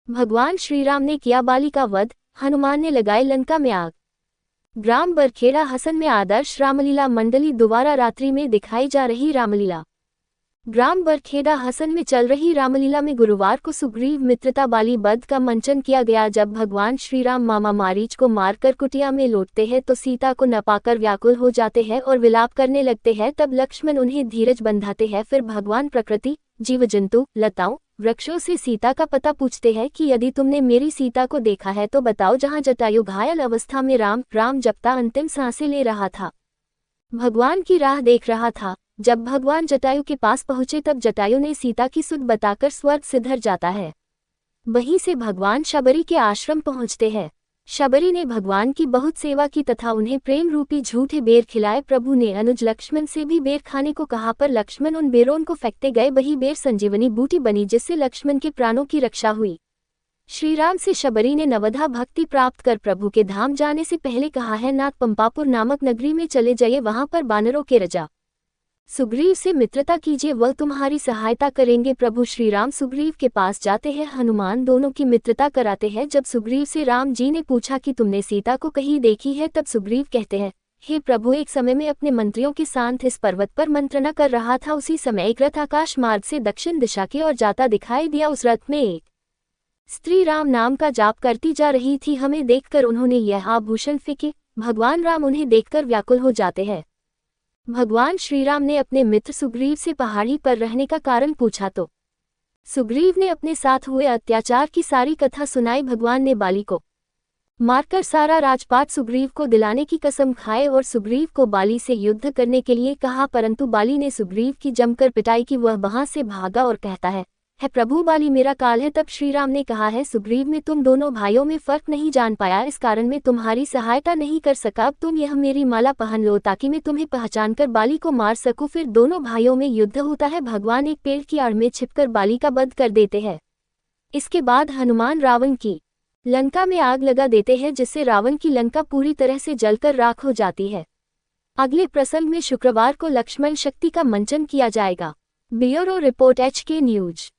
भगवान श्रीराम ने किया बाली का वध, हनुमान ने लगाई लंका में आग। ग्राम बरखेड़ा हसन में आदर्श रामलीला मंडली दोबारा रात्रि में दिखाई जा रही रामलीला। ग्राम बरखेड़ा हसन में चल रही रामलीला में गुरुवार को सुग्रीव मित्रता बाली वध का मंचन किया गया। जब भगवान श्रीराम मामा मारीच को मारकर कुटिया में लौटते हैं तो सीता को न पाकर व्याकुल हो जाते हैं और विलाप करने लगते हैं। तब लक्ष्मण उन्हें धीरज बंधाते हैं। फिर भगवान प्रकृति, जीव जंतु, लताओं, वृक्षों से सीता का पता पूछते हैं कि यदि तुमने मेरी सीता को देखा है तो बताओ। जहां जटायु घायल अवस्था में राम राम जपता अंतिम सांसें ले रहा था, भगवान की राह देख रहा था। जब भगवान जटायु के पास पहुंचे तब जटायु ने सीता की सुध बताकर स्वर्ग सिधर जाता है। वहीं से भगवान शबरी के आश्रम पहुंचते हैं। शबरी ने भगवान की बहुत सेवा की तथा उन्हें प्रेम रूपी झूठे बेर खिलाए। प्रभु ने अनुज लक्ष्मण से भी बेर खाने को कहा, पर लक्ष्मण उन बेरों को फेंकते गए। वही बेर संजीवनी बूटी बनी जिससे लक्ष्मण के प्राणों की रक्षा हुई। श्रीराम से शबरी ने नवधा भक्ति प्राप्त कर प्रभु के धाम जाने से पहले कहा है, नाथ पंपापुर नामक नगरी में चले जाइए, वहां पर बानरों के राजा सुग्रीव से मित्रता कीजिए, वह तुम्हारी सहायता करेंगे। प्रभु श्रीराम सुग्रीव के पास जाते हैं। हनुमान दोनों की मित्रता कराते हैं। जब सुग्रीव से राम जी ने पूछा कि तुमने सीता को कहीं देखी है, तब सुग्रीव कहते हैं, हे प्रभु, एक समय में अपने मंत्रियों के साथ इस पर्वत पर मंत्रणा कर रहा था। उसी समय एक रथ आकाश मार्ग से दक्षिण दिशा की ओर जाता दिखाई दिया। उस रथ में एक स्त्री राम नाम का जाप करती जा रही थी। हमें देखकर उन्होंने यह आभूषण फेंके। भगवान राम उन्हें देखकर व्याकुल हो जाते हैं। भगवान श्रीराम ने अपने मित्र सुग्रीव से पहाड़ी पर रहने का कारण पूछा तो सुग्रीव ने अपने साथ हुए अत्याचार की सारी कथा सुनाई। भगवान ने बाली को मारकर सारा राजपाट सुग्रीव को दिलाने की कसम खाए और सुग्रीव को बाली से युद्ध करने के लिए कहा, परंतु बाली ने सुग्रीव की जमकर पिटाई की। वह वहां से भागा और कहता है प्रभु, बाली मेरा काल है। तब श्रीराम ने कहा है, सुग्रीव में तुम दोनों भाइयों में फर्क नहीं जान पाया, इस कारण मैं तुम्हारी सहायता नहीं कर सका। अब तुम यह मेरी माला पहन लो ताकि मैं तुम्हें पहचान कर बाली को मार सकूं। फिर दोनों भाइयों में युद्ध होता है। भगवान एक पेड़ की आड़ में छिपकर बाली का वध कर देते हैं। इसके बाद हनुमान रावण की लंका में आग लगा देते हैं, जिससे रावण की लंका पूरी तरह से जलकर राख हो जाती है। अगले प्रसंग में शुक्रवार को लक्ष्मण शक्ति का मंचन किया जाएगा। Bureau report HK news.